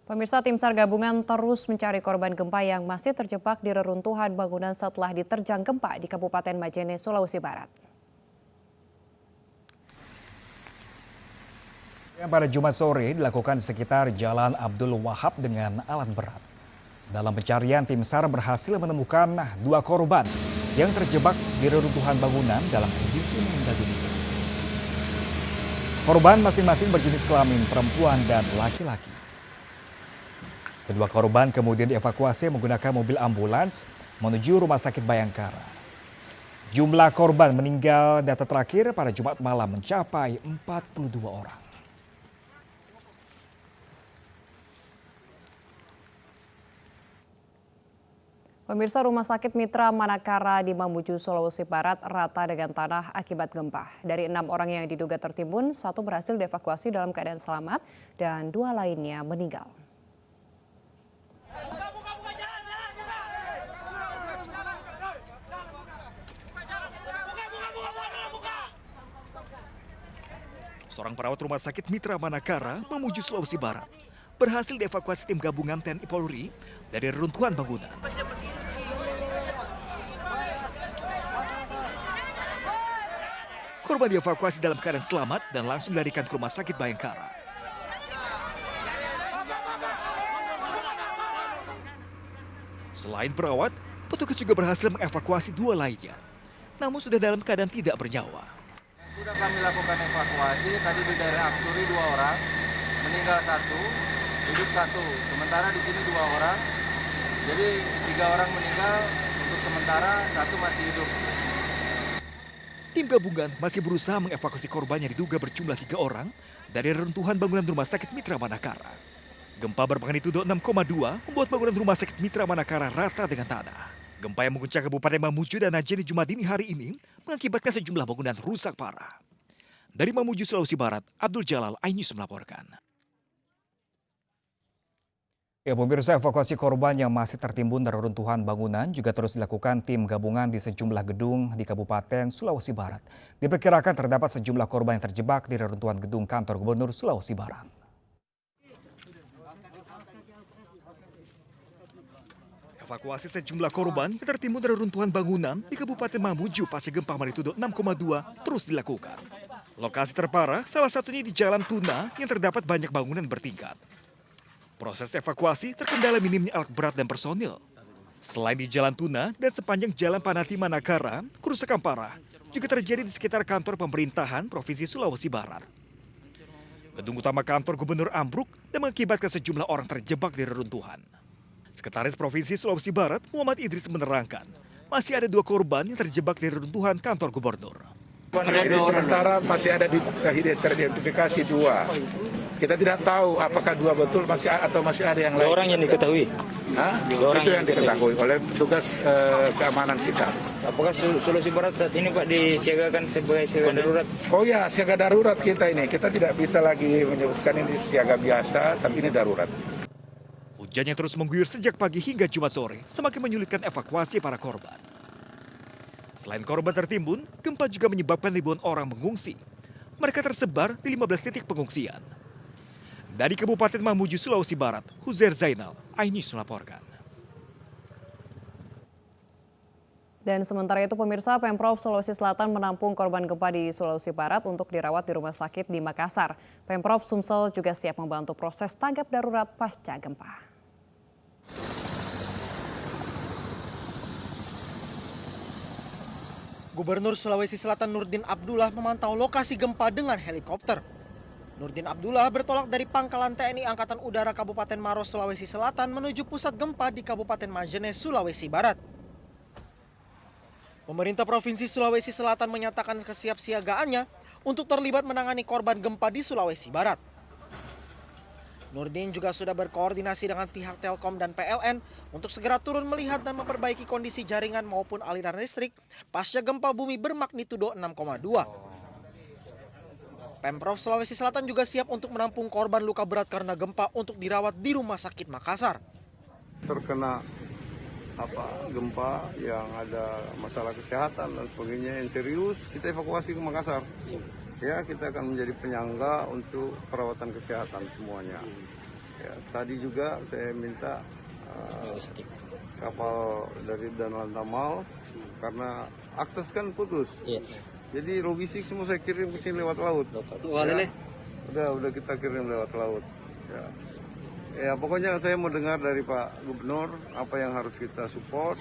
Pemirsa, tim SAR gabungan terus mencari korban gempa yang masih terjebak di reruntuhan bangunan setelah diterjang gempa di Kabupaten Majene, Sulawesi Barat. Yang pada Jumat sore dilakukan di sekitar Jalan Abdul Wahab dengan alat berat. Dalam pencarian, tim SAR berhasil menemukan 2 korban yang terjebak di reruntuhan bangunan dalam kondisi meninggal dunia. Korban masing-masing berjenis kelamin perempuan dan laki-laki. Kedua korban kemudian dievakuasi menggunakan mobil ambulans menuju Rumah Sakit Bayangkara. Jumlah korban meninggal data terakhir pada Jumat malam mencapai 42 orang. Pemirsa, Rumah Sakit Mitra Manakara di Mamuju, Sulawesi Barat rata dengan tanah akibat gempa. Dari 6 orang yang diduga tertimbun, 1 berhasil dievakuasi dalam keadaan selamat dan 2 lainnya meninggal. Seorang perawat Rumah Sakit Mitra Manakara, Mamuju, Sulawesi Barat, berhasil dievakuasi tim gabungan TNI Polri dari reruntuhan bangunan. Korban dievakuasi dalam keadaan selamat dan langsung dilarikan ke Rumah Sakit Bayangkara. Selain perawat, petugas juga berhasil mengevakuasi 2 lainnya, namun sudah dalam keadaan tidak bernyawa. Sudah kami lakukan evakuasi, tadi di daerah Aksuri 2 orang, meninggal 1, hidup 1. Sementara di sini 2 orang, jadi 3 orang meninggal, untuk sementara 1 masih hidup. Tim gabungan masih berusaha mengevakuasi korban yang diduga berjumlah 3 orang dari reruntuhan bangunan Rumah Sakit Mitra Manakara. Gempa bermagnitudo 6,2 membuat bangunan Rumah Sakit Mitra Manakara rata dengan tanah. Gempa yang mengguncang Kabupaten Mamuju dan Majene Jumat dini hari ini mengakibatkan sejumlah bangunan rusak parah. Dari Mamuju, Sulawesi Barat, Abdul Jalal, iNews melaporkan. Ya, pemirsa, evakuasi korban yang masih tertimbun dari reruntuhan bangunan juga terus dilakukan tim gabungan di sejumlah gedung di Kabupaten Sulawesi Barat. Diperkirakan terdapat sejumlah korban yang terjebak di reruntuhan gedung kantor Gubernur Sulawesi Barat. Evakuasi sejumlah korban yang tertimbun dari runtuhan bangunan di Kabupaten Mamuju pasca gempa magnitudo 6,2 terus dilakukan. Lokasi terparah salah satunya di Jalan Tuna yang terdapat banyak bangunan bertingkat. Proses evakuasi terkendala minimnya alat berat dan personil. Selain di Jalan Tuna dan sepanjang Jalan Panati Manakara, kerusakan parah juga terjadi di sekitar kantor pemerintahan Provinsi Sulawesi Barat. Gedung utama kantor Gubernur ambruk dan mengakibatkan sejumlah orang terjebak di reruntuhan. Sekretaris Provinsi Sulawesi Barat, Muhammad Idris menerangkan, masih ada 2 korban yang terjebak di reruntuhan kantor gubernur. Ini sementara masih ada teridentifikasi 2. Kita tidak tahu apakah 2 betul masih ada yang lain. Orang yang diketahui? Itu yang diketahui oleh petugas keamanan kita. Apakah Sulawesi Barat saat ini Pak disiagakan sebagai siaga darurat? Oh ya, siaga darurat kita ini. Kita tidak bisa lagi menyebutkan ini siaga biasa, tapi ini darurat. Hujan yang terus mengguyur sejak pagi hingga Jumat sore semakin menyulitkan evakuasi para korban. Selain korban tertimbun, gempa juga menyebabkan ribuan orang mengungsi. Mereka tersebar di 15 titik pengungsian. Dari Kabupaten Mamuju, Sulawesi Barat, Huzair Zainal, iNews melaporkan. Dan sementara itu, pemirsa, Pemprov Sulawesi Selatan menampung korban gempa di Sulawesi Barat untuk dirawat di rumah sakit di Makassar. Pemprov Sumsel juga siap membantu proses tanggap darurat pasca gempa. Gubernur Sulawesi Selatan Nurdin Abdullah memantau lokasi gempa dengan helikopter. Nurdin Abdullah bertolak dari Pangkalan TNI Angkatan Udara Kabupaten Maros, Sulawesi Selatan menuju pusat gempa di Kabupaten Majene, Sulawesi Barat. Pemerintah Provinsi Sulawesi Selatan menyatakan kesiapsiagaannya untuk terlibat menangani korban gempa di Sulawesi Barat. Nurdin juga sudah berkoordinasi dengan pihak Telkom dan PLN untuk segera turun melihat dan memperbaiki kondisi jaringan maupun aliran listrik pasca gempa bumi bermagnitudo 6,2. Pemprov Sulawesi Selatan juga siap untuk menampung korban luka berat karena gempa untuk dirawat di Rumah Sakit Makassar. Terkena gempa yang ada masalah kesehatan dan sebagainya yang serius, kita evakuasi ke Makassar. Ya, kita akan menjadi penyangga untuk perawatan kesehatan semuanya. Ya, tadi juga saya minta kapal dari Danau Tamal karena akses kan putus. Jadi logistik semua saya kirim ke sini lewat laut. Udah kita kirim lewat laut. Ya pokoknya saya mau dengar dari Pak Gubernur apa yang harus kita support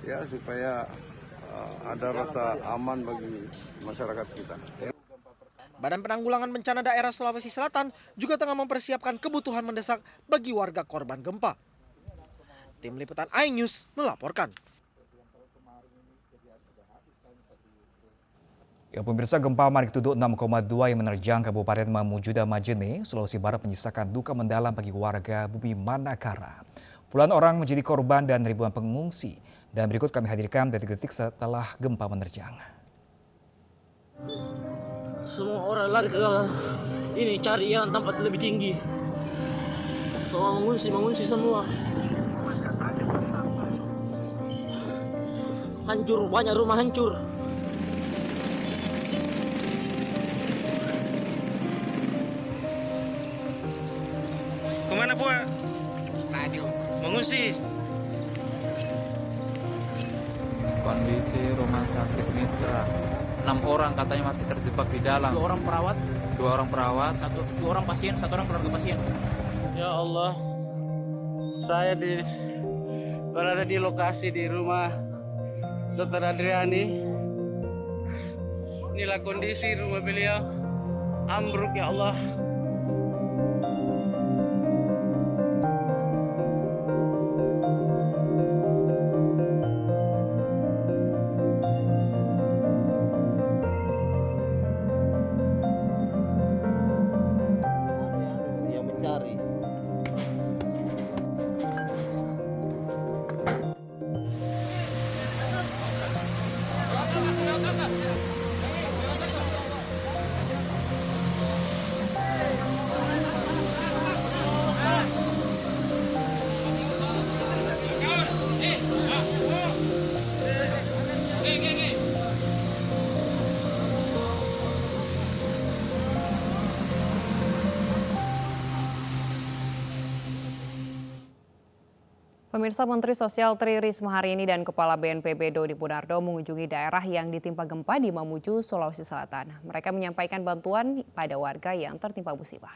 ya supaya ada rasa aman bagi masyarakat kita. Badan Penanggulangan Bencana Daerah Sulawesi Selatan juga tengah mempersiapkan kebutuhan mendesak bagi warga korban gempa. Tim Liputan iNews melaporkan. Ya, pemirsa, gempa magnitudo 6,2 yang menerjang Kabupaten Mamuju dan Majene, Sulawesi Barat menyisakan duka mendalam bagi warga bumi Manakara. Puluhan orang menjadi korban dan ribuan pengungsi. Dan berikut kami hadirkan detik-detik setelah gempa menerjang. Semua orang lari ke ini cari yang tempat lebih tinggi. Semua mengungsi semua. Hancur, banyak rumah hancur. Kemana Buat? Mengungsi. Kondisi rumah sakit Mitra, 6 orang katanya masih terjebak di dalam. 2 orang perawat, 2 orang perawat, 2 orang pasien, 1 orang keluarga pasien. Ya Allah, saya berada di lokasi di rumah Dr. Adriani. Inilah kondisi rumah beliau, ambruk ya Allah. Pemirsa, Menteri Sosial Tri Risma hari ini dan Kepala BNPB Doni Monardo mengunjungi daerah yang ditimpa gempa di Mamuju, Sulawesi Selatan. Mereka menyampaikan bantuan pada warga yang tertimpa musibah.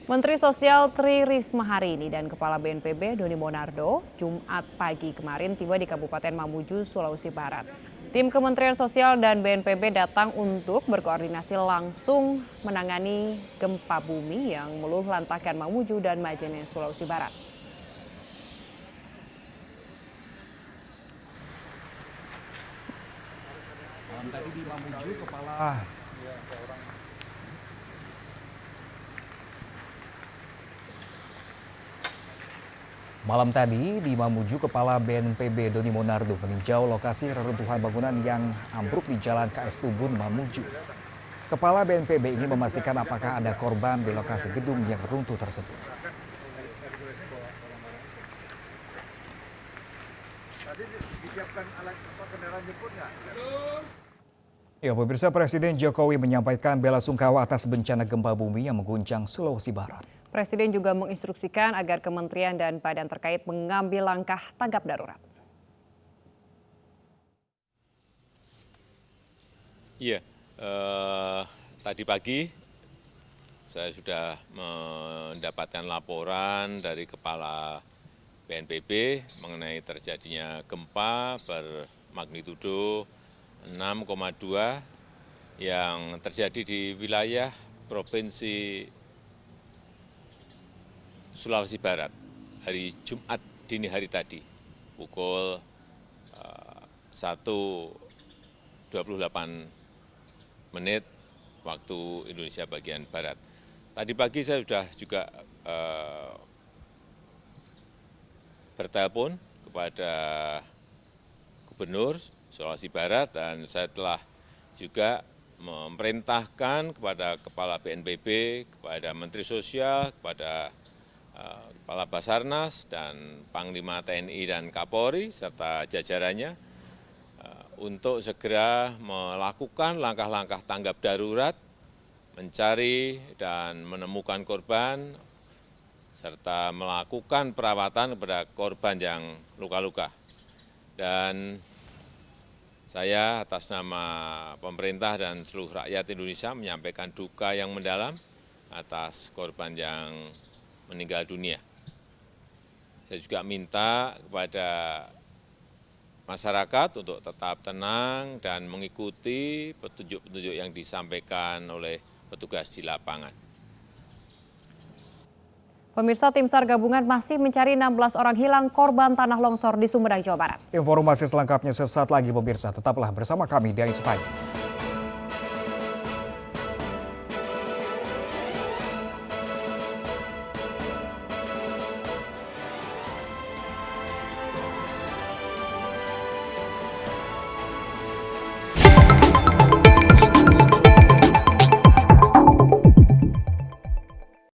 Menteri Sosial Tri Risma hari ini dan Kepala BNPB Doni Monardo Jumat pagi kemarin tiba di Kabupaten Mamuju, Sulawesi Barat. Tim Kementerian Sosial dan BNPB datang untuk berkoordinasi langsung menangani gempa bumi yang meluluh lantakkan Mamuju dan Majene, Sulawesi Barat. Malam tadi di Mamuju, Kepala BNPB Doni Monardo meninjau lokasi reruntuhan bangunan yang ambruk di Jalan KS Tubun, Mamuju. Kepala BNPB ini memastikan apakah ada korban di lokasi gedung yang runtuh tersebut. Tadi disiapkan alat kendaraan jemput nggak? Ya, pemirsa, Presiden Jokowi menyampaikan bela sungkawa atas bencana gempa bumi yang mengguncang Sulawesi Barat. Presiden juga menginstruksikan agar kementerian dan badan terkait mengambil langkah tanggap darurat. Iya, tadi pagi saya sudah mendapatkan laporan dari Kepala BNPB mengenai terjadinya gempa bermagnitudo 6,2 yang terjadi di wilayah Provinsi Sulawesi Barat hari Jumat dini hari tadi pukul 1.28 menit waktu Indonesia bagian Barat. Tadi pagi saya sudah juga bertelepon kepada Gubernur Sulawesi Barat dan saya telah juga memerintahkan kepada Kepala BNPB, kepada Menteri Sosial, kepada Kepala Basarnas dan Panglima TNI dan Kapolri serta jajarannya untuk segera melakukan langkah-langkah tanggap darurat mencari dan menemukan korban, serta melakukan perawatan kepada korban yang luka-luka. Dan saya atas nama pemerintah dan seluruh rakyat Indonesia menyampaikan duka yang mendalam atas korban yang meninggal dunia. Saya juga minta kepada masyarakat untuk tetap tenang dan mengikuti petunjuk-petunjuk yang disampaikan oleh petugas di lapangan. Pemirsa, tim SAR gabungan masih mencari 16 orang hilang korban tanah longsor di Sumedang, Jawa Barat. Informasi selengkapnya sesaat lagi pemirsa, tetaplah bersama kami di Ais Pagi.